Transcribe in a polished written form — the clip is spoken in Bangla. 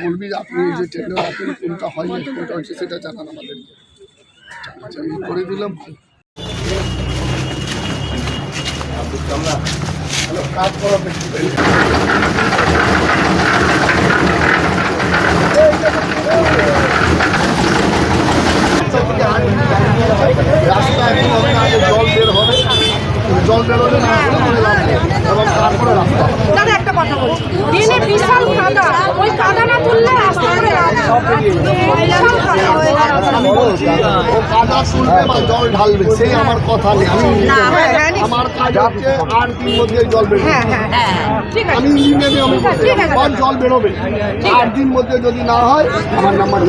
বলবি আপনি যে টেন্ডার আপনি কোনটা হয়নি কোনটা হচ্ছে সেটা জানান আমাদেরকে করে দিলাম। কাজ করা রাস্তা জল বের হবে, জল বেরোলে না এবং তারপরে রাস্তা। দাদা একটা কথা বলছি, দিনে বিশাল কাদা, ওই কাদা না তুললে রাস্তা করে ও কাদা তুলবে বা জল ঢালবে সেই আমার কথা নেই। আমার কাজ হচ্ছে 8 দিন মধ্যে জল বেরোবে। আমি ইঞ্জিনিয়ারিং আমি জল বেরোবে 8 দিন মধ্যে, যদি না হয় আমার নাম্বার